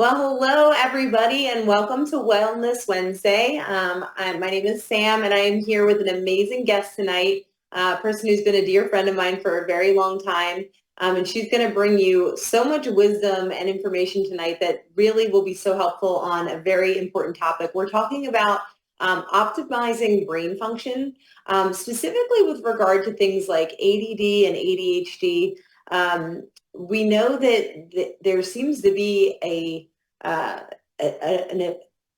Well, hello, everybody, and welcome to Wellness Wednesday. My name is Sam, and I am here with an amazing guest tonight, a person who's been a dear friend of mine for a very long time. And she's going to bring you so much wisdom and information tonight that really will be so helpful on a very important topic. We're talking about optimizing brain function, specifically with regard to things like ADD and ADHD. We know that there seems to be uh,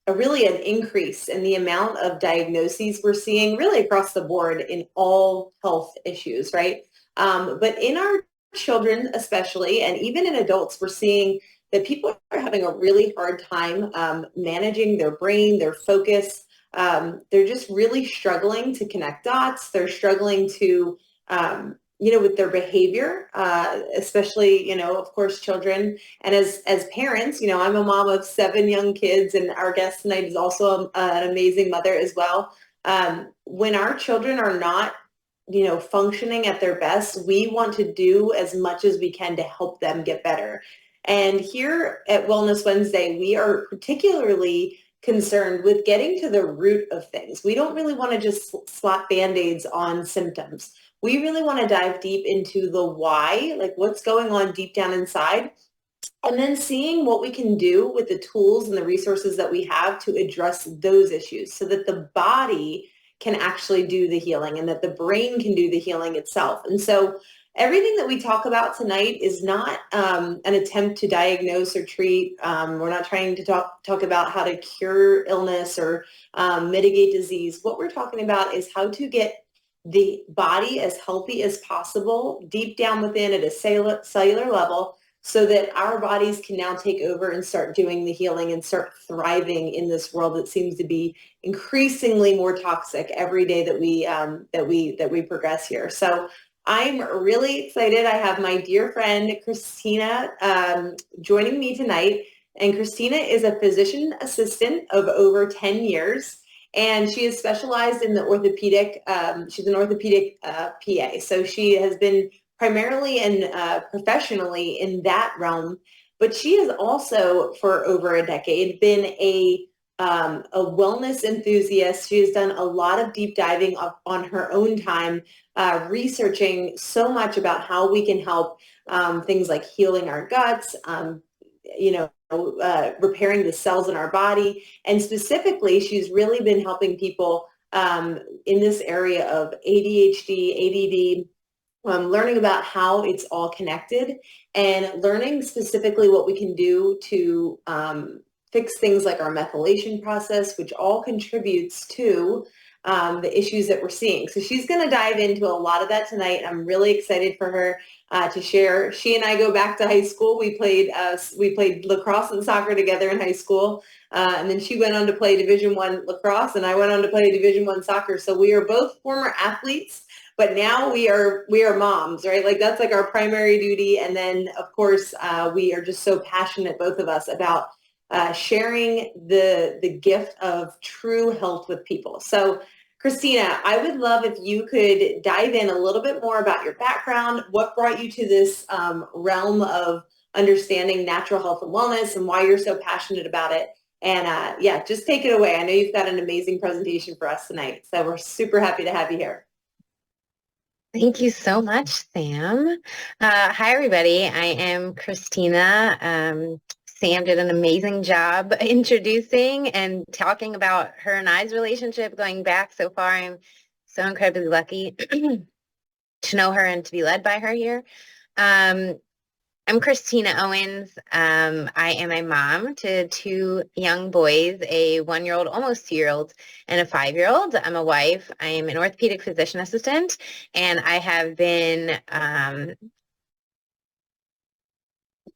really an increase in the amount of diagnoses we're seeing really across the board in all health issues, right? But in our children especially, and even in adults, we're seeing that people are having a really hard time managing their brain, their focus. They're just really struggling to connect dots. They're struggling to with their behavior, especially, of course, children. And as parents, I'm a mom of 7 young kids, and our guest tonight is also an amazing mother as well. When our children are not, functioning at their best, we want to do as much as we can to help them get better. And here at Wellness Wednesday, we are particularly concerned with getting to the root of things. We don't really want to just slap Band-Aids on symptoms. We really want to dive deep into the why, like what's going on deep down inside, and then seeing what we can do with the tools and the resources that we have to address those issues so that the body can actually do the healing and that the brain can do the healing itself. And so everything that we talk about tonight is not an attempt to diagnose or treat. We're not trying to talk about how to cure illness or mitigate disease. What we're talking about is how to get the body as healthy as possible deep down within at a cellular level so that our bodies can now take over and start doing the healing and start thriving in this world that seems to be increasingly more toxic every day that we progress here. So I'm really excited. I have my dear friend Christina joining me tonight, and Christina is a physician assistant of over 10 years. And she is specialized in the orthopedic, she's an orthopedic PA. So she has been primarily and professionally in that realm, but she has also for over a decade been a wellness enthusiast. She has done a lot of deep diving on her own time, researching so much about how we can help things like healing our guts, repairing the cells in our body. And specifically, she's really been helping people in this area of ADHD, ADD, learning about how it's all connected and learning specifically what we can do to fix things like our methylation process, which all contributes to the issues that we're seeing. So she's going to dive into a lot of that tonight. I'm really excited for her to share. She and I go back to high school. We played lacrosse and soccer together in high school, and then she went on to play Division I lacrosse, and I went on to play Division I soccer. So we are both former athletes. But now we are moms, right? Like that's like our primary duty. And then of course, we are just so passionate, both of us, about sharing the gift of true health with people. So Christina, I would love if you could dive in a little bit more about your background, what brought you to this realm of understanding natural health and wellness and why you're so passionate about it. And just take it away. I know you've got an amazing presentation for us tonight. So we're super happy to have you here. Thank you so much, Sam. Hi, everybody. I am Christina. Sam did an amazing job introducing and talking about her and I's relationship going back so far. I'm so incredibly lucky to know her and to be led by her here. I'm Christina Owens. I am a mom to 2 young boys, a 1-year-old, almost 2-year-old, and a 5-year-old. I'm a wife. I am an orthopedic physician assistant, and I have been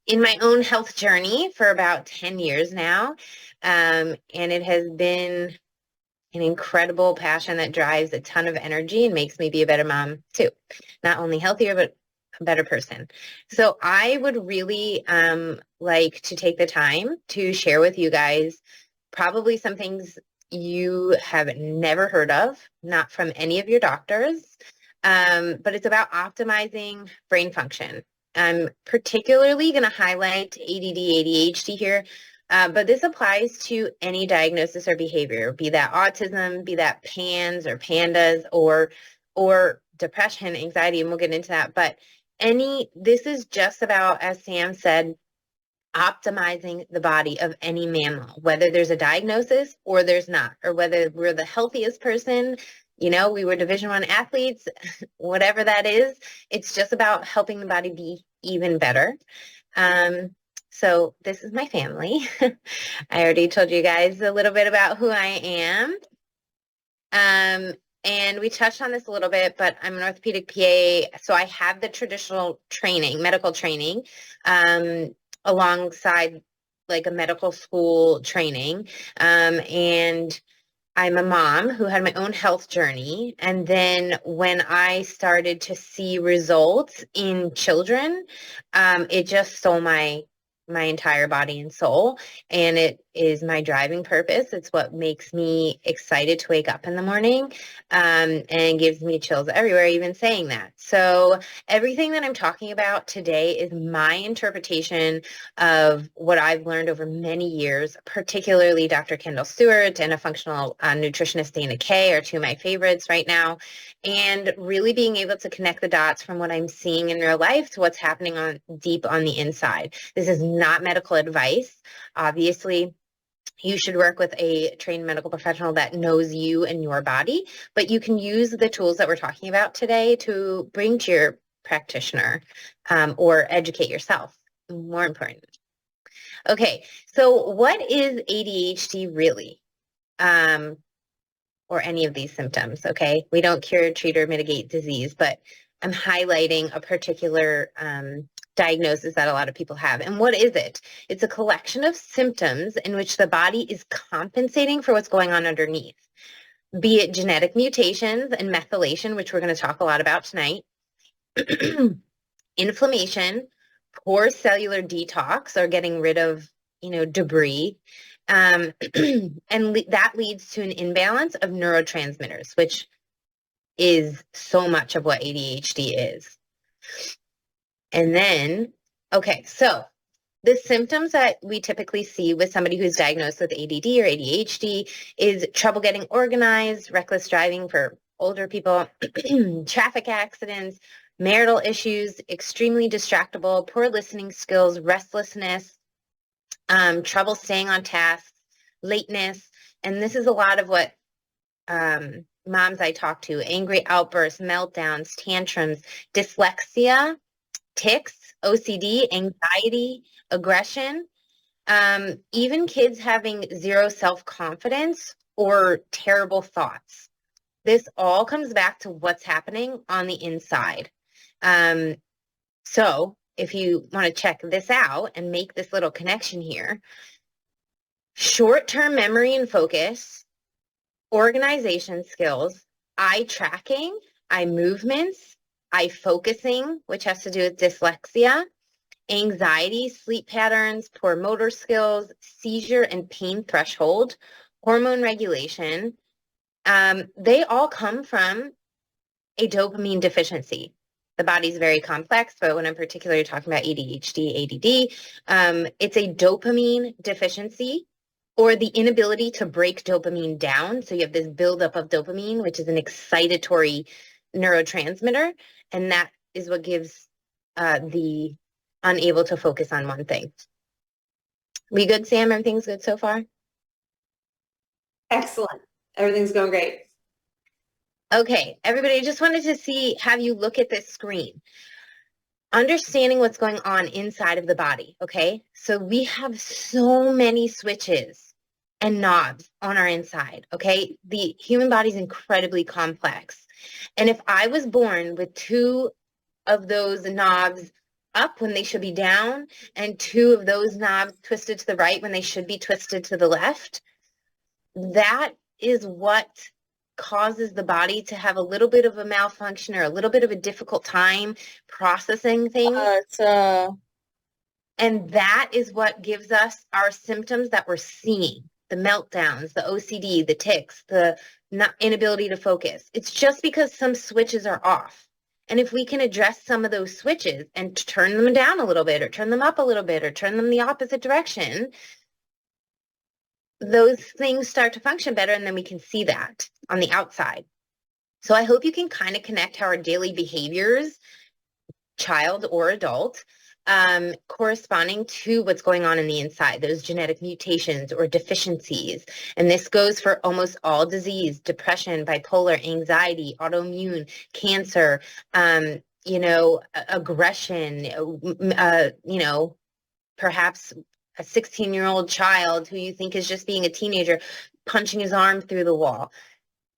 in my own health journey for about 10 years now, and it has been an incredible passion that drives a ton of energy and makes me be a better mom too. Not only healthier, but a better person. So I would really like to take the time to share with you guys probably some things you have never heard of, not from any of your doctors, but it's about optimizing brain function. I'm particularly going to highlight ADD, ADHD here, But this applies to any diagnosis or behavior, be that autism, be that PANS or PANDAS, or depression, anxiety, and we'll get into that. But this is just about, as Sam said, optimizing the body of any mammal, whether there's a diagnosis or there's not, or whether we're the healthiest person, we were Division I athletes, whatever that is. It's just about helping the body be even better. So this is my family. I already told you guys a little bit about who I am. And we touched on this a little bit, but I'm an orthopedic PA, so I have the traditional training, medical training, alongside like a medical school training. And I'm a mom who had my own health journey. And then when I started to see results in children, it just stole my entire body and soul. And it is my driving purpose. It's what makes me excited to wake up in the morning, and gives me chills everywhere, even saying that. So everything that I'm talking about today is my interpretation of what I've learned over many years, particularly Dr. Kendall Stewart and a functional nutritionist, Dana Kay, are two of my favorites right now. And really being able to connect the dots from what I'm seeing in real life to what's happening deep on the inside. This is not medical advice. Obviously, you should work with a trained medical professional that knows you and your body, but you can use the tools that we're talking about today to bring to your practitioner, or educate yourself, more important. Okay, so what is ADHD really? Or any of these symptoms, okay? We don't cure, treat, or mitigate disease, but I'm highlighting a particular diagnosis that a lot of people have. And what is it? It's a collection of symptoms in which the body is compensating for what's going on underneath, be it genetic mutations and methylation, which we're going to talk a lot about tonight, inflammation, poor cellular detox, or getting rid of, debris, and that leads to an imbalance of neurotransmitters, which is so much of what ADHD is. And then, okay, so the symptoms that we typically see with somebody who's diagnosed with ADD or ADHD is trouble getting organized, reckless driving for older people, traffic accidents, marital issues, extremely distractible, poor listening skills, restlessness, trouble staying on task, lateness. And this is a lot of what moms I talk to: angry outbursts, meltdowns, tantrums, dyslexia, tics, OCD, anxiety, aggression, even kids having zero self-confidence or terrible thoughts. This all comes back to what's happening on the inside. So if you want to check this out and make this little connection here, short-term memory and focus, organization skills, eye tracking, eye movements, eye focusing, which has to do with dyslexia, anxiety, sleep patterns, poor motor skills, seizure and pain threshold, hormone regulation, they all come from a dopamine deficiency. The body's very complex, but when I'm particularly talking about ADHD, ADD, it's a dopamine deficiency, or the inability to break dopamine down. So you have this buildup of dopamine, which is an excitatory neurotransmitter, and that is what gives the unable to focus on one thing. We good, Sam? Everything's good so far? Excellent. Everything's going great. Okay, everybody, I just wanted to have you look at this screen. Understanding what's going on inside of the body, okay? So we have so many switches and knobs on our inside, okay? The human body is incredibly complex. And if I was born with two of those knobs up when they should be down, and two of those knobs twisted to the right when they should be twisted to the left, that is what causes the body to have a little bit of a malfunction or a little bit of a difficult time processing things. And that is what gives us our symptoms that we're seeing: the meltdowns, the OCD, the tics, the inability to focus. It's just because some switches are off. And if we can address some of those switches and turn them down a little bit, or turn them up a little bit, or turn them the opposite direction, those things start to function better, and then we can see that on the outside. So I hope you can kind of connect how our daily behaviors, child or adult, corresponding to what's going on in the inside, those genetic mutations or deficiencies. And this goes for almost all disease: depression, bipolar, anxiety, autoimmune, cancer, aggression, perhaps a 16-year-old child who you think is just being a teenager, punching his arm through the wall.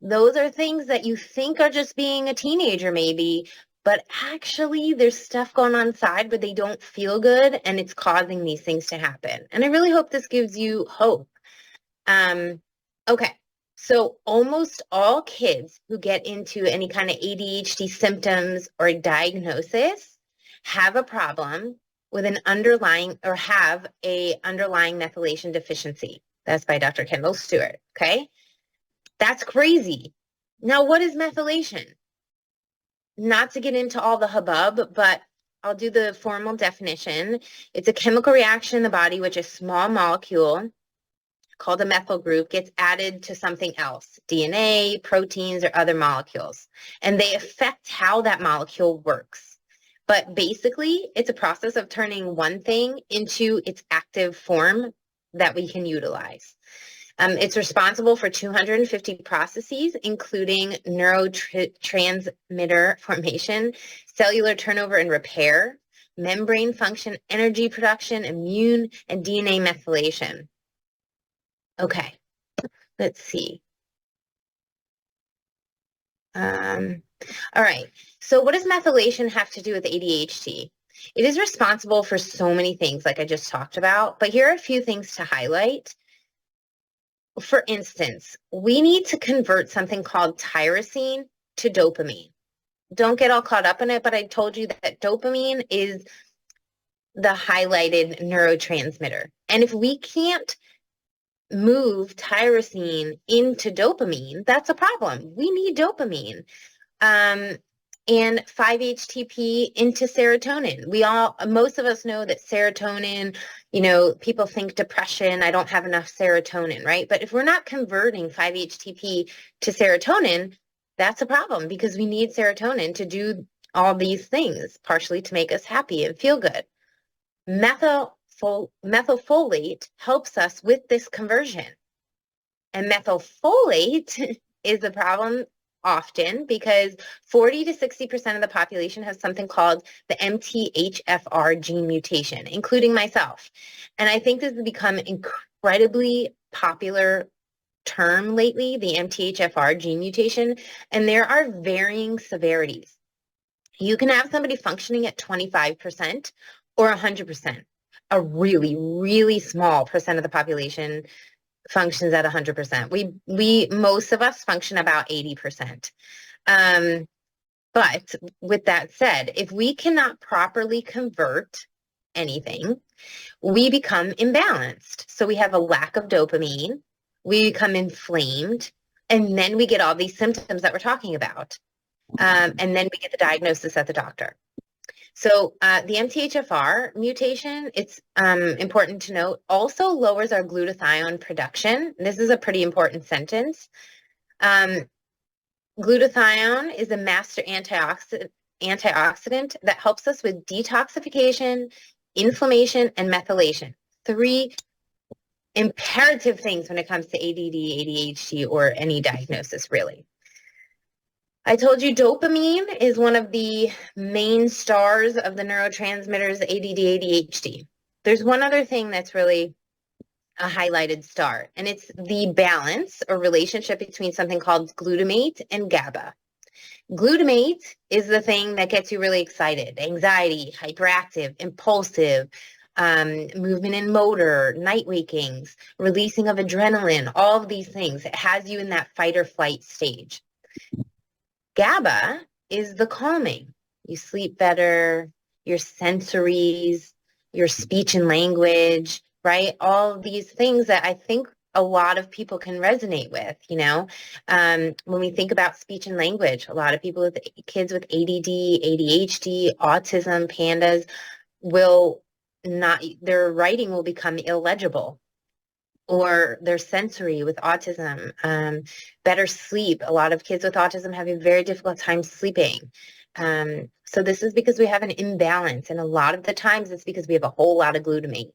Those are things that you think are just being a teenager maybe, but actually there's stuff going on inside where they don't feel good, and it's causing these things to happen. And I really hope this gives you hope. Okay, so almost all kids who get into any kind of ADHD symptoms or diagnosis have a problem with an underlying or have a underlying methylation deficiency. That's by Dr. Kendall Stewart, okay? That's crazy. Now, what is methylation? Not to get into all the hubbub, but I'll do the formal definition. It's a chemical reaction in the body which a small molecule called a methyl group gets added to something else, DNA, proteins, or other molecules, and they affect how that molecule works. But basically, it's a process of turning one thing into its active form that we can utilize. It's responsible for 250 processes, including neurotransmitter formation, cellular turnover and repair, membrane function, energy production, immune, and DNA methylation. Okay, let's see. All right, so what does methylation have to do with ADHD? It is responsible for so many things, like I just talked about, but here are a few things to highlight. For instance, we need to convert something called tyrosine to dopamine. Don't get all caught up in it, but I told you that dopamine is the highlighted neurotransmitter. And if we can't move tyrosine into dopamine, that's a problem. We need dopamine. And 5-HTP into serotonin. Most of us know that serotonin, people think depression, I don't have enough serotonin, right? But if we're not converting 5-HTP to serotonin, that's a problem, because we need serotonin to do all these things, partially to make us happy and feel good. Methylfolate helps us with this conversion. And methylfolate is a problem often because 40 to 60% of the population has something called the MTHFR gene mutation, including myself. And I think this has become an incredibly popular term lately, the MTHFR gene mutation, and there are varying severities. You can have somebody functioning at 25% or 100%. A really, really small percent of the population functions at 100%. Most of us function about 80%. But with that said, if we cannot properly convert anything, we become imbalanced. So we have a lack of dopamine, we become inflamed, and then we get all these symptoms that we're talking about. And then we get the diagnosis at the doctor. So the MTHFR mutation, it's important to note, also lowers our glutathione production. This is a pretty important sentence. Glutathione is a master antioxidant that helps us with detoxification, inflammation, and methylation. 3 imperative things when it comes to ADD, ADHD, or any diagnosis, really. I told you dopamine is one of the main stars of the neurotransmitters ADD, ADHD. There's one other thing that's really a highlighted star, and it's the balance or relationship between something called glutamate and GABA. Glutamate is the thing that gets you really excited: anxiety, hyperactive, impulsive, movement and motor, night wakings, releasing of adrenaline, all of these things. It has you in that fight or flight stage. GABA is the calming. You sleep better, your sensories, your speech and language, right? All of these things that I think a lot of people can resonate with, when we think about speech and language, a lot of people with kids with ADD, ADHD, autism, pandas their writing will become illegible. or their sensory with autism, better sleep. A lot of kids with autism have a very difficult time sleeping. So this is because we have an imbalance, and a lot of the times it's because we have a whole lot of glutamate.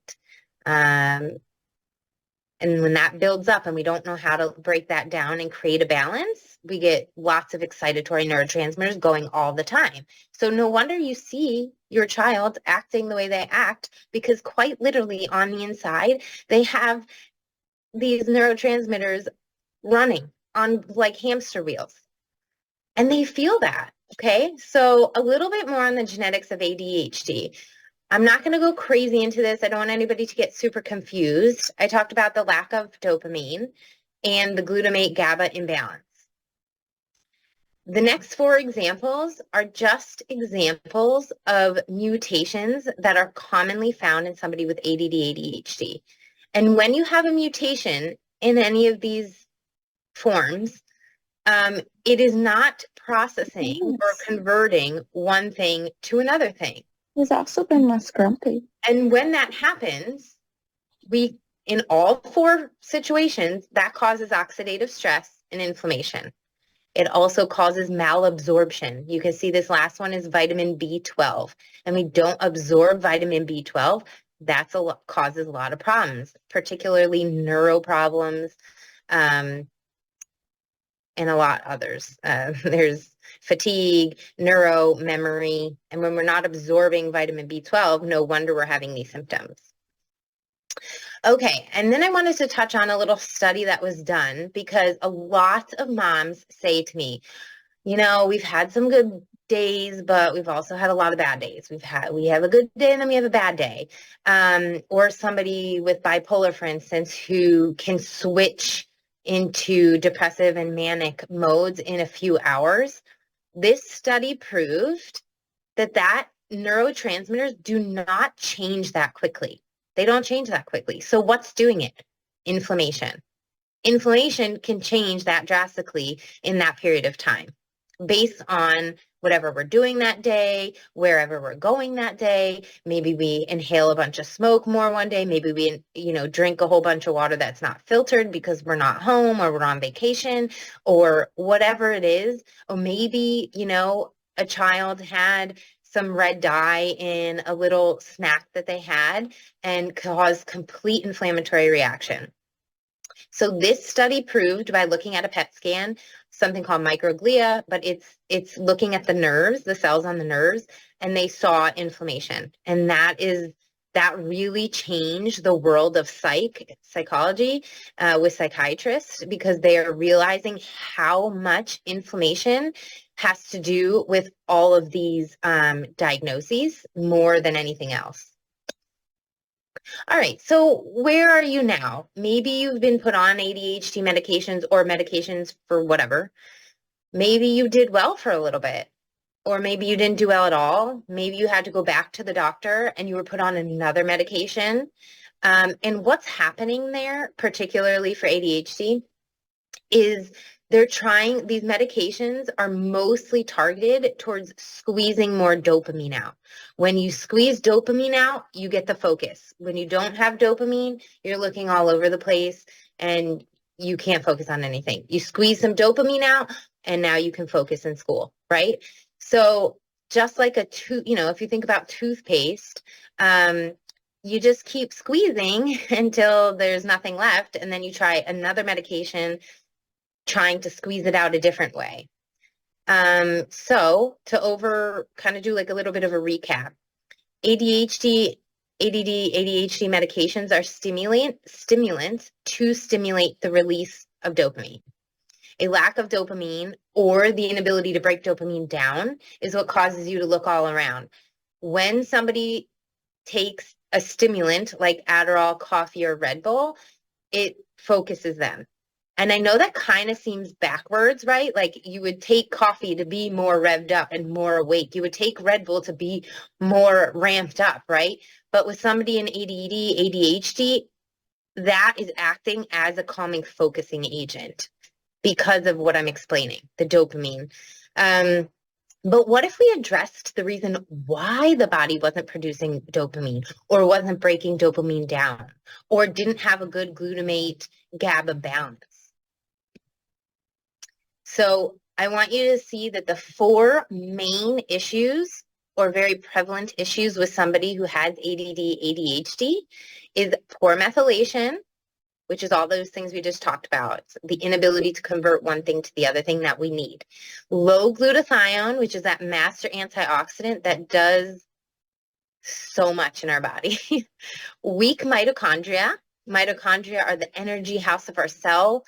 And when that builds up and we don't know how to break that down and create a balance, we get lots of excitatory neurotransmitters going all the time. So no wonder you see your child acting the way they act, because quite literally on the inside, they have these neurotransmitters running on like hamster wheels. And they feel that. Okay. So a little bit more on the genetics of ADHD. I'm not going to go crazy into this. I don't want anybody to get super confused. I talked about the lack of dopamine and the glutamate GABA imbalance. The next four examples are just examples of mutations that are commonly found in somebody with ADD, ADHD. And when you have a mutation in any of these forms, it is not processing or converting one thing to another thing. He's also been less grumpy. And when that happens, in all four situations, that causes oxidative stress and inflammation. It also causes malabsorption. You can see this last one is vitamin B12. And we don't absorb vitamin B12. Causes a lot of problems, particularly neuro problems, and a lot others. There's fatigue, neuro, memory. And when we're not absorbing vitamin B12, no wonder we're having these symptoms. Okay, and then I wanted to touch on a little study that was done, because a lot of moms say to me, we've had some good days, but we've also had a lot of bad days. We have a good day and then we have a bad day. Or somebody with bipolar, for instance, who can switch into depressive and manic modes in a few hours. This study proved that neurotransmitters do not change that quickly. They don't change that quickly. So what's doing it? Inflammation. Inflammation can change that drastically in that period of time based on whatever we're doing that day, wherever we're going that day. Maybe we inhale a bunch of smoke more one day. Maybe we, drink a whole bunch of water that's not filtered because we're not home or we're on vacation or whatever it is. Or maybe, a child had some red dye in a little snack that they had and caused complete inflammatory reaction. So this study proved by looking at a PET scan, something called microglia, but it's looking at the nerves, the cells on the nerves, and they saw inflammation. And that really changed the world of psychology with psychiatrists, because they are realizing how much inflammation has to do with all of these diagnoses more than anything else. All right, so where are you now? Maybe you've been put on ADHD medications or medications for whatever. Maybe you did well for a little bit, or maybe you didn't do well at all. Maybe you had to go back to the doctor and you were put on another medication. And what's happening there, particularly for ADHD, is these medications are mostly targeted towards squeezing more dopamine out. When you squeeze dopamine out, you get the focus. When you don't have dopamine, you're looking all over the place and you can't focus on anything. You squeeze some dopamine out and now you can focus in school, right? So just like if you think about toothpaste, you just keep squeezing until there's nothing left, and then you try another medication trying to squeeze it out a different way. So to kind of do like a little bit of a recap, ADHD, ADD, ADHD medications are stimulants to stimulate the release of dopamine. A lack of dopamine or the inability to break dopamine down is what causes you to look all around. When somebody takes a stimulant like Adderall, coffee, or Red Bull, it focuses them. And I know that kind of seems backwards, right? Like you would take coffee to be more revved up and more awake. You would take Red Bull to be more ramped up, right? But with somebody in ADD, ADHD, that is acting as a calming, focusing agent because of what I'm explaining, the dopamine. But what if we addressed the reason why the body wasn't producing dopamine or wasn't breaking dopamine down or didn't have a good glutamate GABA balance? So I want you to see that the 4 main issues or very prevalent issues with somebody who has ADD, ADHD is poor methylation, which is all those things we just talked about, the inability to convert one thing to the other thing that we need. Low glutathione, which is that master antioxidant that does so much in our body. Weak mitochondria. Mitochondria are the energy house of our cell.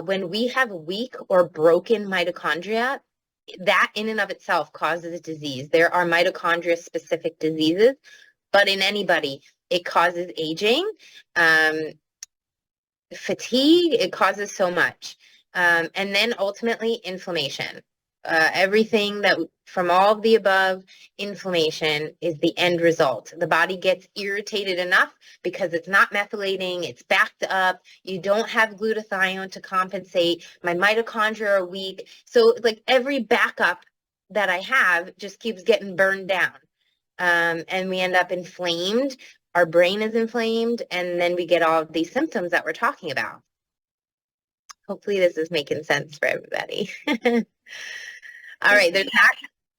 When we have weak or broken mitochondria, that in and of itself causes disease. There are mitochondria-specific diseases, but in anybody, it causes aging. Fatigue, it causes so much. And then ultimately inflammation. Everything that from all of the above, inflammation is the end result. The body gets irritated enough because it's not methylating, it's backed up, you don't have glutathione to compensate, my mitochondria are weak. So like every backup that I have just keeps getting burned down. And we end up inflamed. Our brain is inflamed, and then we get all of these symptoms that we're talking about. Hopefully this is making sense for everybody. All right, there's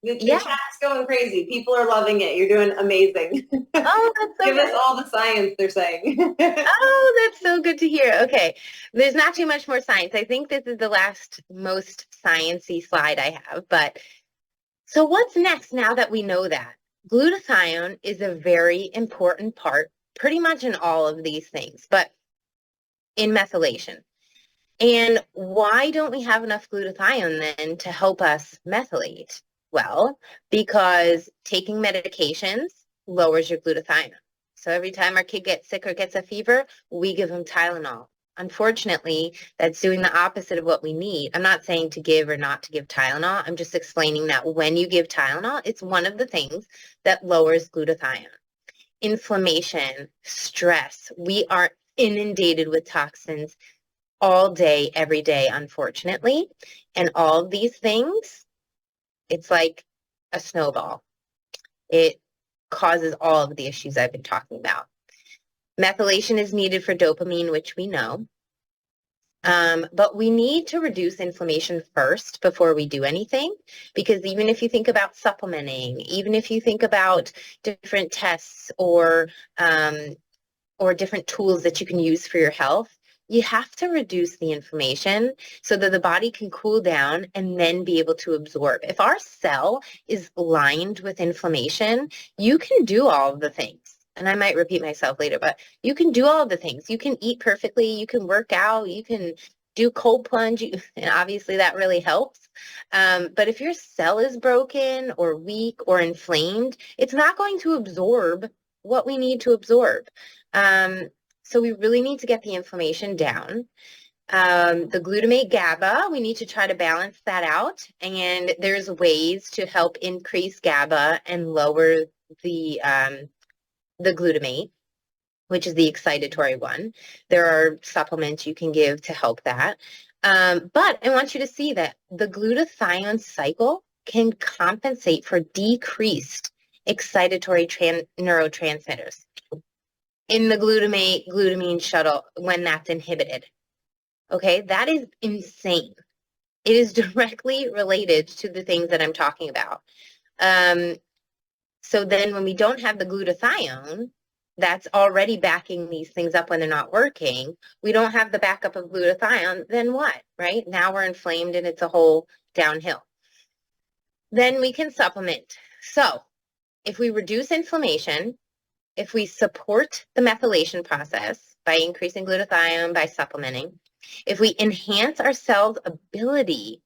The chat's going crazy. People are loving it. You're doing amazing. Oh, that's so Give good. us all the science they're saying. Oh, that's so good to hear. Okay, there's not too much more science. I think this is the last most science-y slide I have. But so what's next now that we know that? Glutathione is a very important part pretty much in all of these things, but in methylation. And why don't we have enough glutathione then to help us methylate? Well, because taking medications lowers your glutathione. So every time our kid gets sick or gets a fever, we give them Tylenol. Unfortunately, that's doing the opposite of what we need. I'm not saying to give or not to give Tylenol. I'm just explaining that when you give Tylenol, it's one of the things that lowers glutathione. Inflammation, stress. We are inundated with toxins all day, every day, unfortunately. And all of these things, it's like a snowball. It causes all of the issues I've been talking about. Methylation is needed for dopamine, which we know. But we need to reduce inflammation first before we do anything, because even if you think about supplementing, even if you think about different tests or different tools that you can use for your health, you have to reduce the inflammation so that the body can cool down and then be able to absorb. If our cell is lined with inflammation, you can do all of the things. And I might repeat myself later, but you can do all of the things. You can eat perfectly, you can work out, you can do cold plunge, and obviously that really helps. But if your cell is broken or weak or inflamed, it's not going to absorb what we need to absorb. So we really need to get the inflammation down. The glutamate GABA, we need to try to balance that out. And there's ways to help increase GABA and lower the glutamate, which is the excitatory one. There are supplements you can give to help that. But I want you to see that the glutathione cycle can compensate for decreased excitatory neurotransmitters in the glutamine shuttle when that's inhibited. Okay, that is insane. It is directly related to the things that I'm talking about. So then when we don't have the glutathione, that's already backing these things up when they're not working, we don't have the backup of glutathione, then what, right? Now we're inflamed and it's a whole downhill. Then we can supplement. So if we reduce inflammation, if we support the methylation process by increasing glutathione, by supplementing, if we enhance our cell's ability,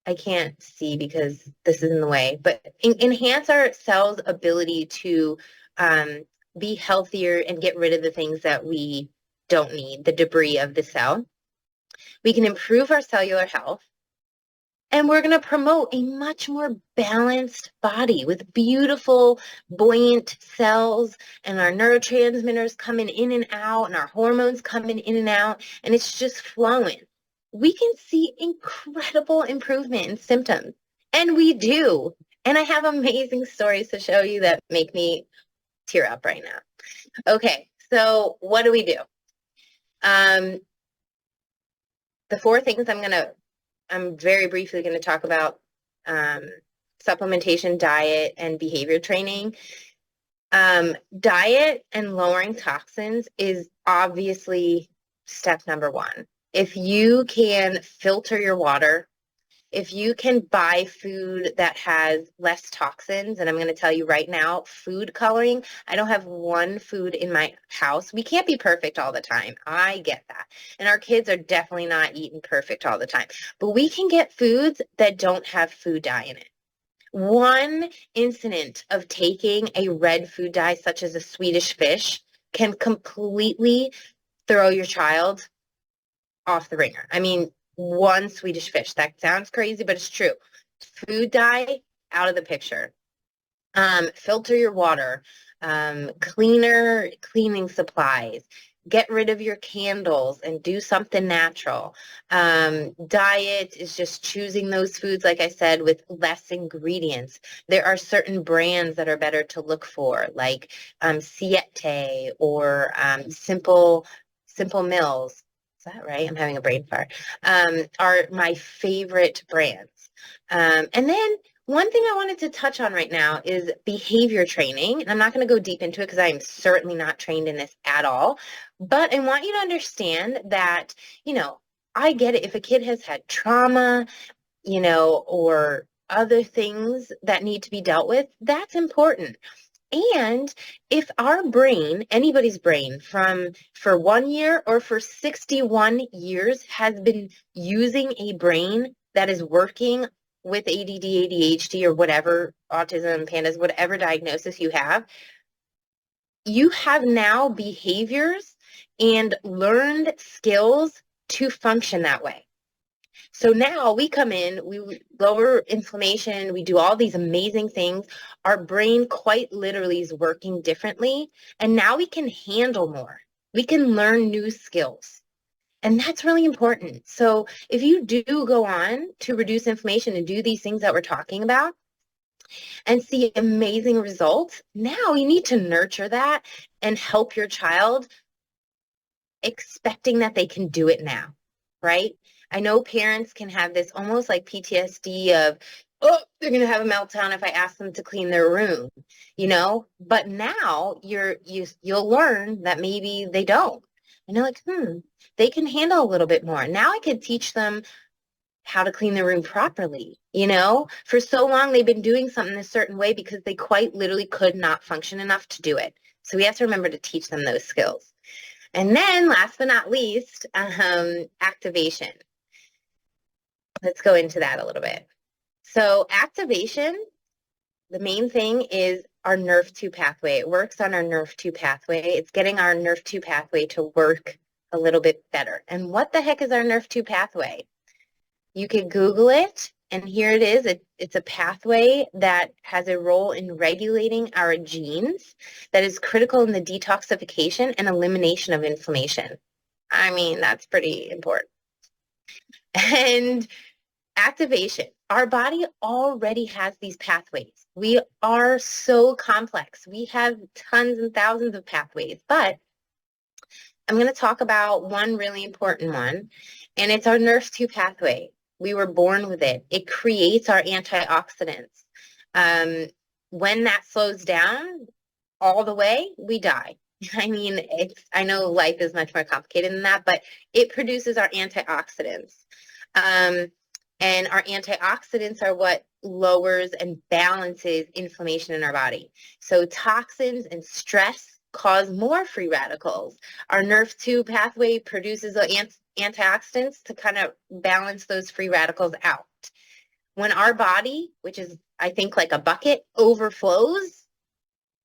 I can't see because this is in the way, but enhance our cell's ability to be healthier and get rid of the things that we don't need, the debris of the cell. We can improve our cellular health. And we're going to promote a much more balanced body with beautiful, buoyant cells and our neurotransmitters coming in and out and our hormones coming in and out, and it's just flowing. We can see incredible improvement in symptoms And we do. And I have amazing stories to show you that make me tear up right now. Okay, so what do we do? The four things I'm very briefly going to talk about: supplementation, diet, and behavior training. Diet and lowering toxins is obviously step number one. If you can filter your water, if you can buy food that has less toxins, and I'm going to tell you right now, food coloring, I don't have one food in my house. We can't be perfect all the time. I get that. And our kids are definitely not eating perfect all the time. But we can get foods that don't have food dye in it. One incident of taking a red food dye, such as a Swedish fish, can completely throw your child off the ringer. I mean, one Swedish fish. That sounds crazy, but it's true. Food dye, out of the picture. Filter your water. Cleaning supplies. Get rid of your candles and do something natural. Diet is just choosing those foods, like I said, with less ingredients. There are certain brands that are better to look for, like Siete or Simple Mills. Is that right? I'm having a brain fart. Are my favorite brands. And then one thing I wanted to touch on right now is behavior training. And I'm not going to go deep into it because I am certainly not trained in this at all. But I want you to understand that, I get it. If a kid has had trauma, or other things that need to be dealt with, that's important. And if our brain, anybody's brain, for 1 year or for 61 years has been using a brain that is working with ADD, ADHD, or whatever, autism, pandas, whatever diagnosis you have now behaviors and learned skills to function that way. So now we come in, we lower inflammation, we do all these amazing things. Our brain quite literally is working differently. And now we can handle more. We can learn new skills. And that's really important. So if you do go on to reduce inflammation and do these things that we're talking about and see amazing results, now you need to nurture that and help your child, expecting that they can do it now, right? I know parents can have this almost like PTSD of, oh, they're going to have a meltdown if I ask them to clean their room, but now you'll learn that maybe they don't. And you're like, they can handle a little bit more. Now I could teach them how to clean their room properly. For so long they've been doing something a certain way because they quite literally could not function enough to do it. So we have to remember to teach them those skills. And then last but not least, activation. Let's go into that a little bit. So activation, the main thing is our NRF2 pathway. It works on our NRF2 pathway. It's getting our NRF2 pathway to work a little bit better. And what the heck is our NRF2 pathway? You can Google it, and here it is. It's a pathway that has a role in regulating our genes that is critical in the detoxification and elimination of inflammation. I mean, that's pretty important. And activation. Our body already has these pathways. We are so complex. We have tons and thousands of pathways, but I'm going to talk about one really important one, and it's our NRF2 pathway. We were born with it. It creates our antioxidants. When that slows down all the way, we die. I mean, I know life is much more complicated than that, but it produces our antioxidants. And our antioxidants are what lowers and balances inflammation in our body. So toxins and stress cause more free radicals. Our NRF2 pathway produces the antioxidants to kind of balance those free radicals out. When our body, which is, I think, like a bucket, overflows,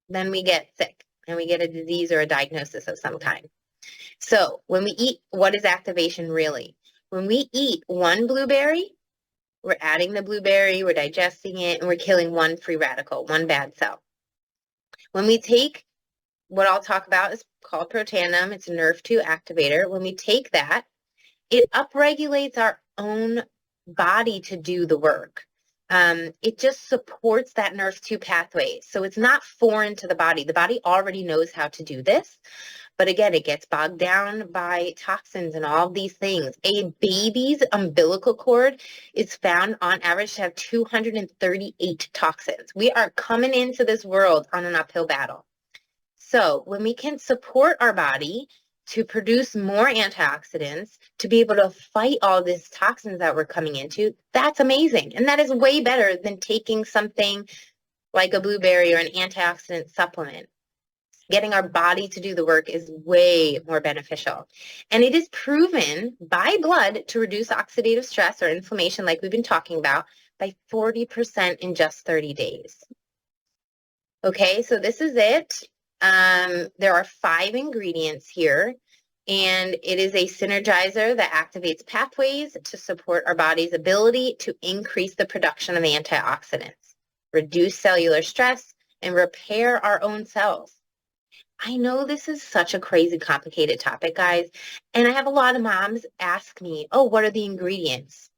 then we get sick and we get a disease or a diagnosis of some kind. So when we eat, what is activation really? When we eat one blueberry, we're adding the blueberry, we're digesting it, and we're killing one free radical, one bad cell. When we take what I'll talk about is called protandim, it's a NRF2 activator. When we take that, it upregulates our own body to do the work. It just supports that NRF2 pathway. So it's not foreign to the body. The body already knows how to do this. But again, it gets bogged down by toxins and all these things. A baby's umbilical cord is found on average to have 238 toxins. We are coming into this world on an uphill battle. So when we can support our body to produce more antioxidants, to be able to fight all these toxins that we're coming into, that's amazing. And that is way better than taking something like a blueberry or an antioxidant supplement. Getting our body to do the work is way more beneficial. And it is proven by blood to reduce oxidative stress or inflammation, like we've been talking about, by 40% in just 30 days. Okay, so this is it. There are 5 ingredients here, and it is a synergizer that activates pathways to support our body's ability to increase the production of antioxidants, reduce cellular stress, and repair our own cells. I know this is such a crazy, complicated topic, guys, and I have a lot of moms ask me, oh, what are the ingredients?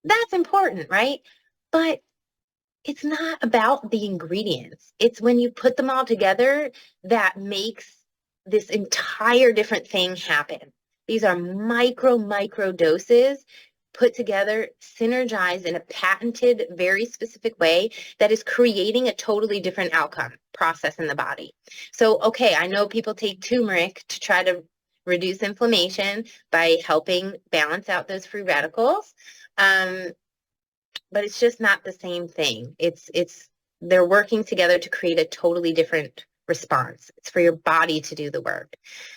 That's important, right? But it's not about the ingredients. It's when you put them all together that makes this entire different thing happen. These are micro doses put together, synergized in a patented, very specific way that is creating a totally different outcome process in the body. So, okay, I know people take turmeric to try to reduce inflammation by helping balance out those free radicals. But it's just not the same thing. They're working together to create a totally different response. It's for your body to do the work.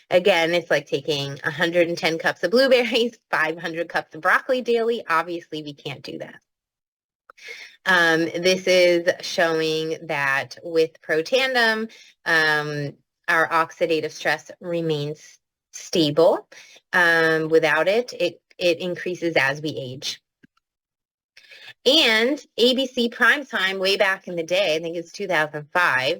Again, it's like taking 110 cups of blueberries, 500 cups of broccoli daily. Obviously, we can't do that. This is showing that with Protandim, our oxidative stress remains stable. Without it, it increases as we age. And ABC Primetime, way back in the day, I think it's 2005,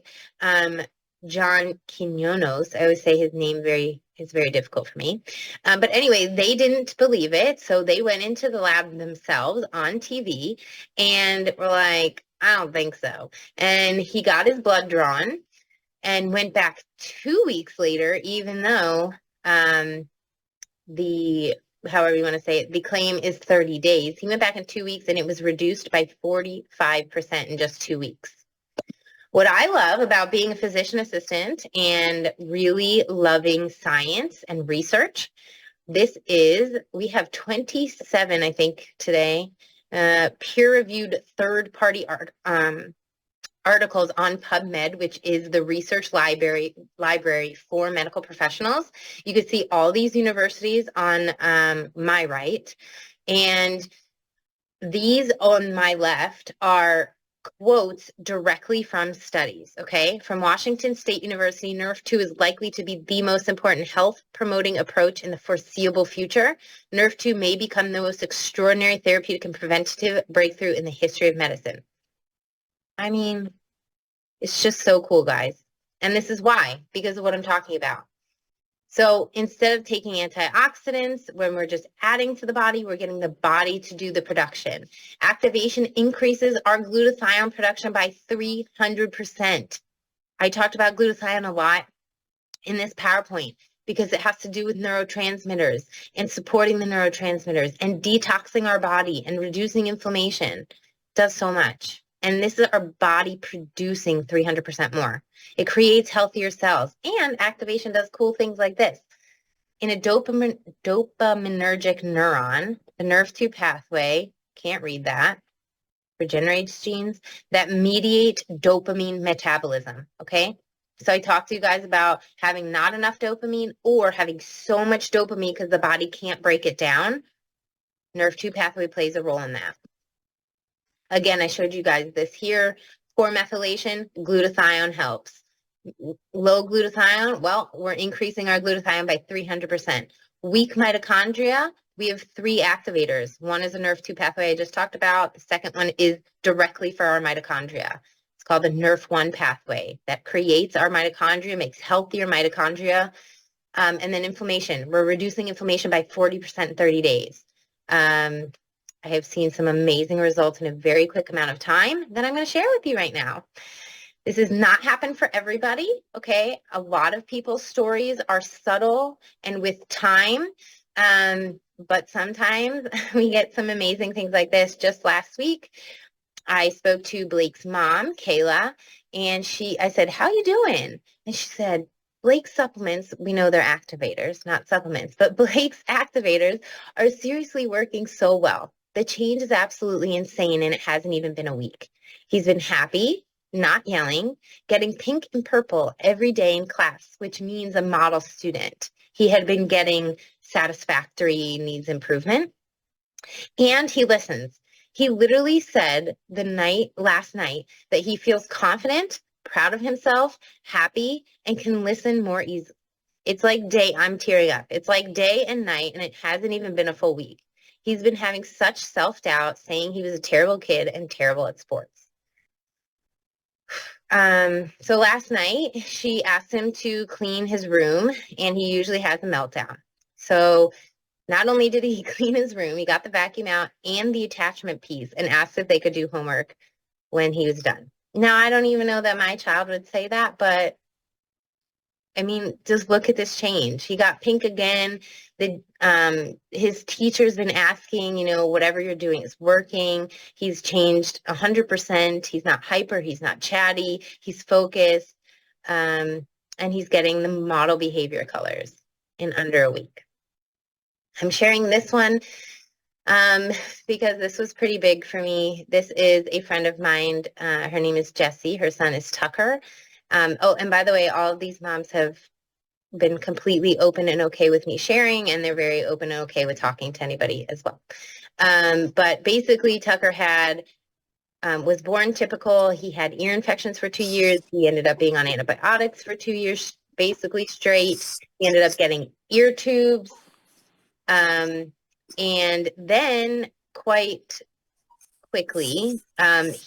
John Quinones, I always say his name is very difficult for me. But anyway, they didn't believe it. So they went into the lab themselves on TV and were like, I don't think so. And he got his blood drawn and went back 2 weeks later, even though however you want to say it, the claim is 30 days. He went back in 2 weeks and it was reduced by 45% in just 2 weeks. What I love about being a physician assistant and really loving science and research, we have 27, I think today, peer-reviewed third-party articles on PubMed, which is the research library for medical professionals. You can see all these universities on my right, and these on my left are quotes directly from studies, okay? From Washington State University, NRF2 is likely to be the most important health promoting approach in the foreseeable future. NRF2 may become the most extraordinary therapeutic and preventative breakthrough in the history of medicine. I mean, it's just so cool, guys. And this is why, because of what I'm talking about. So instead of taking antioxidants, when we're just adding to the body, we're getting the body to do the production. Activation increases our glutathione production by 300%. I talked about glutathione a lot in this PowerPoint because it has to do with neurotransmitters and supporting the neurotransmitters and detoxing our body and reducing inflammation. It does so much. And this is our body producing 300% more. It creates healthier cells, and activation does cool things like this. In a dopaminergic neuron, the NRF2 pathway, can't read that, regenerates genes that mediate dopamine metabolism, okay? So I talked to you guys about having not enough dopamine or having so much dopamine because the body can't break it down. NRF2 pathway plays a role in that. Again, I showed you guys this here. For methylation, glutathione helps. Low glutathione, well, we're increasing our glutathione by 300%. Weak mitochondria, we have 3 activators. One is a NRF2 pathway I just talked about. The second one is directly for our mitochondria. It's called the NRF1 pathway that creates our mitochondria, makes healthier mitochondria. And then inflammation, we're reducing inflammation by 40% in 30 days. I have seen some amazing results in a very quick amount of time that I'm going to share with you right now. This does not happen for everybody, okay? A lot of people's stories are subtle and with time, but sometimes we get some amazing things like this. Just last week, I spoke to Blake's mom, Kayla, and I said, how you doing? And she said, Blake's supplements, we know they're activators, not supplements, but Blake's activators are seriously working so well. The change is absolutely insane, and it hasn't even been a week. He's been happy, not yelling, getting pink and purple every day in class, which means a model student. He had been getting satisfactory, needs improvement, and he listens. He literally said last night that he feels confident, proud of himself, happy, and can listen more easily. It's like I'm tearing up. It's like day and night, and it hasn't even been a full week. He's been having such self-doubt, saying he was a terrible kid and terrible at sports. So last night, she asked him to clean his room, and he usually has a meltdown. So not only did he clean his room, he got the vacuum out and the attachment piece and asked if they could do homework when he was done. Now, I don't even know that my child would say that, but I mean, just look at this change. He got pink again. His teacher's been asking, whatever you're doing is working. He's changed 100%. He's not hyper. He's not chatty. He's focused. And he's getting the model behavior colors in under a week. I'm sharing this one because this was pretty big for me. This is a friend of mine. Her name is Jessie. Her son is Tucker. Oh, and by the way, all of these moms have been completely open and okay with me sharing, and they're very open and okay with talking to anybody as well. But basically, Tucker was born typical. He had ear infections for 2 years. He ended up being on antibiotics for 2 years, basically straight. He ended up getting ear tubes. And then quite quickly,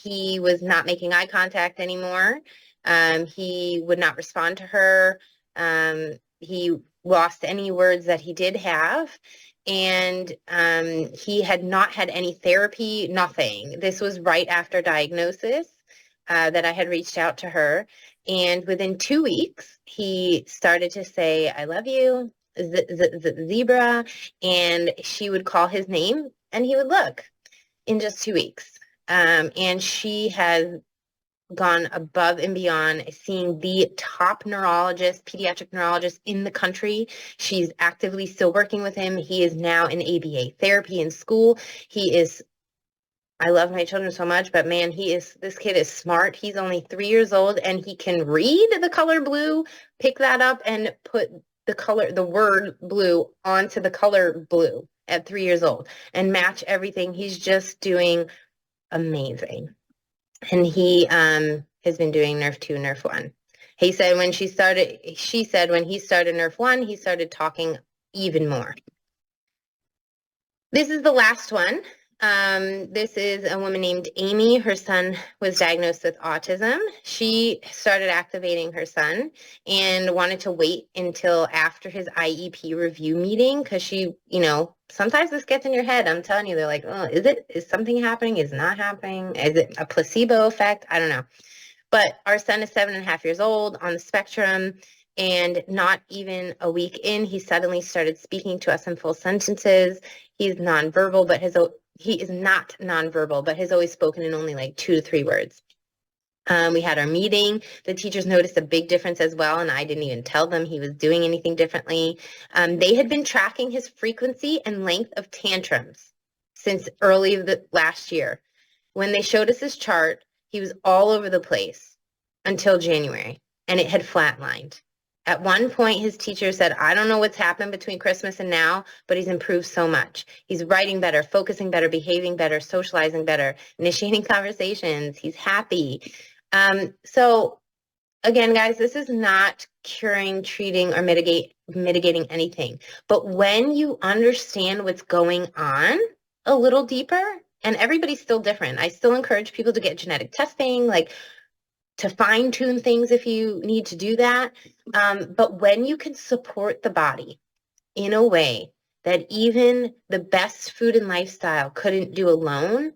he was not making eye contact anymore. He would not respond to her. He lost any words that he did have. And he had not had any therapy, nothing. This was right after diagnosis that I had reached out to her. And within 2 weeks, he started to say, I love you, zebra, and she would call his name and he would look in just 2 weeks. And she has gone above and beyond, seeing the top neurologist, pediatric neurologist in the country. She's actively still working with him. He is now in ABA therapy in school. I love my children so much, but man, this kid is smart. He's only 3 years old and he can read the color blue, pick that up and put the word blue onto the color blue at 3 years old and match everything. He's just doing amazing. And he has been doing Nerf 2, Nerf 1. She said when he started Nerf 1, he started talking even more. This is the last one. This is a woman named Amy. Her son was diagnosed with autism. She started activating her son and wanted to wait until after his IEP review meeting because she, sometimes this gets in your head. I'm telling you, they're like, oh, is something happening? Is it not happening? Is it a placebo effect? I don't know. But our son is 7.5 years old, on the spectrum, and not even a week in, he suddenly started speaking to us in full sentences. He's nonverbal, but he is not nonverbal, but has always spoken in only like 2 to 3 words. We had our meeting. The teachers noticed a big difference as well, and I didn't even tell them he was doing anything differently. They had been tracking his frequency and length of tantrums since early last year. When they showed us his chart, he was all over the place until January, and it had flatlined. At one point, his teacher said, I don't know what's happened between Christmas and now, but he's improved so much. He's writing better, focusing better, behaving better, socializing better, initiating conversations. He's happy. So again, guys, this is not curing, treating, or mitigating anything. But when you understand what's going on a little deeper, and everybody's still different. I still encourage people to get genetic testing, to fine tune things if you need to do that. But when you can support the body in a way that even the best food and lifestyle couldn't do alone,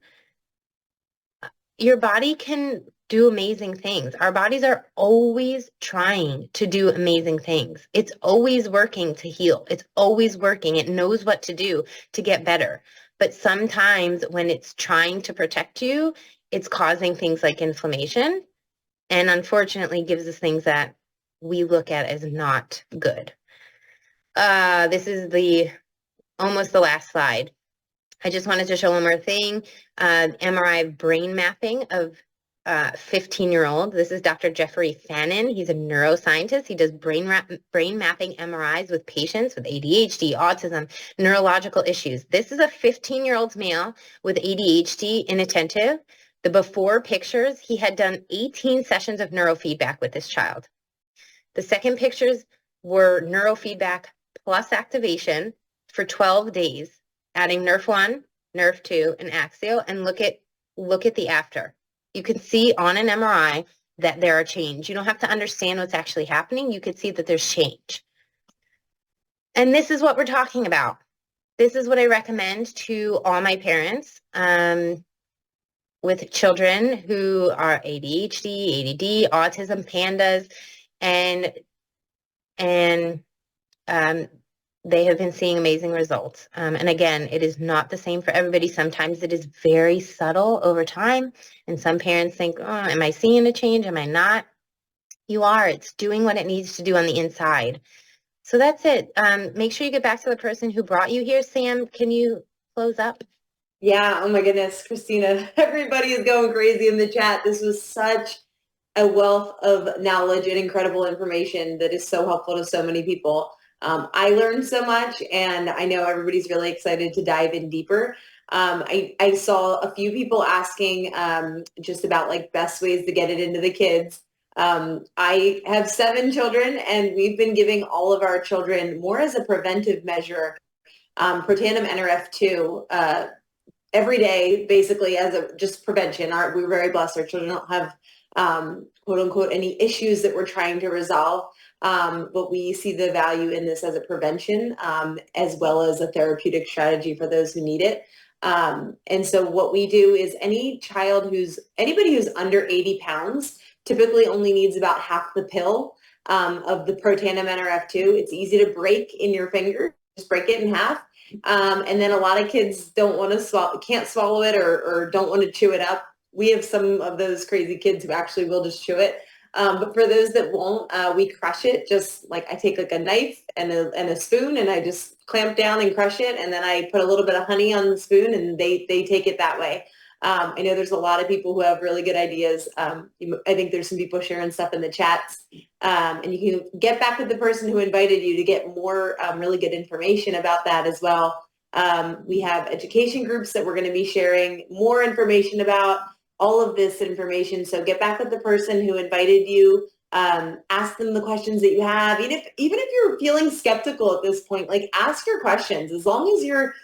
your body can do amazing things. Our bodies are always trying to do amazing things. It's always working to heal. It's always working. It knows what to do to get better. But sometimes when it's trying to protect you, it's causing things like inflammation, and unfortunately gives us things that we look at as not good. This is almost the last slide. I just wanted to show one more thing. MRI brain mapping of 15-year-old. This is Dr. Jeffrey Fannin. He's a neuroscientist. He does brain mapping MRIs with patients with ADHD, autism, neurological issues. This is a 15-year-old male with ADHD, inattentive. The before pictures, he had done 18 sessions of neurofeedback with this child. The second pictures were neurofeedback plus activation for 12 days, adding Nerf 1, Nerf 2, and Axio, and look at the after. You can see on an MRI that there are change. You don't have to understand what's actually happening. You can see that there's change. And this is what we're talking about. This is what I recommend to all my parents with children who are ADHD, ADD, autism, pandas, and they have been seeing amazing results. And again, it is not the same for everybody. Sometimes it is very subtle over time. And some parents think, oh, am I seeing a change? Am I not? You are. It's doing what it needs to do on the inside. So that's it. Make sure you get back to the person who brought you here. Sam, can you close up? Yeah. Oh my goodness, Christina, everybody is going crazy in the chat. This was such a wealth of knowledge and incredible information that is so helpful to so many people. I learned so much, and I know everybody's really excited to dive in deeper. I saw a few people asking just about like best ways to get it into the kids. I have 7 children, and we've been giving all of our children more as a preventive measure, protandim NRF2 every day, basically as a just prevention. We're very blessed. Our children don't have quote unquote any issues that we're trying to resolve. But we see the value in this as a prevention, as well as a therapeutic strategy for those who need it. And so what we do is anybody who's under 80 pounds typically only needs about half the pill of the protandim NRF2. It's easy to break in your finger. Just break it in half. And then a lot of kids can't swallow it or don't want to chew it up. We have some of those crazy kids who actually will just chew it. But for those that won't, we crush it. Just like I take like a knife and a spoon, and I just clamp down and crush it. And then I put a little bit of honey on the spoon, and they take it that way. I know there's a lot of people who have really good ideas. I think there's some people sharing stuff in the chats. And you can get back with the person who invited you to get more really good information about that as well. We have education groups that we're going to be sharing more information about all of this information. So get back with the person who invited you. Ask them the questions that you have. Even if you're feeling skeptical at this point, like ask your questions. As long as you're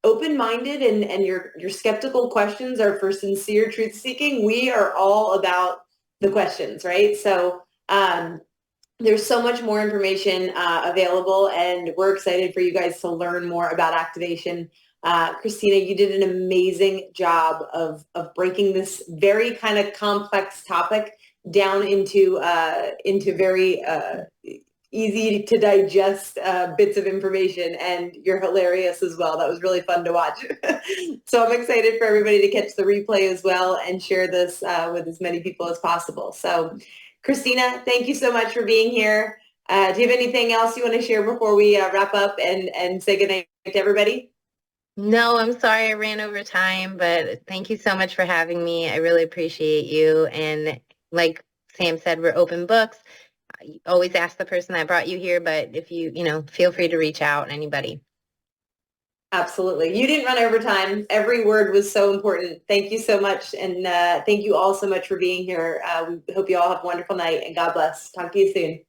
open-minded and your skeptical questions are for sincere truth seeking, we are all about the questions, right? So there's so much more information available, and we're excited for you guys to learn more about activation. Christina, you did an amazing job of breaking this very kind of complex topic down into very easy to digest bits of information, and you're hilarious as well. That was really fun to watch. So I'm excited for everybody to catch the replay as well and share this with as many people as possible. So Christina, thank you so much for being here. Do you have anything else you want to share before we wrap up and say goodnight to everybody? No, I'm sorry I ran over time, but thank you so much for having me. I really appreciate you. And like Sam said, we're open books. Always ask the person that brought you here, but if you feel free to reach out, anybody. Absolutely. You didn't run over time. Every word was so important. Thank you so much. And thank you all so much for being here. We hope you all have a wonderful night, and God bless. Talk to you soon.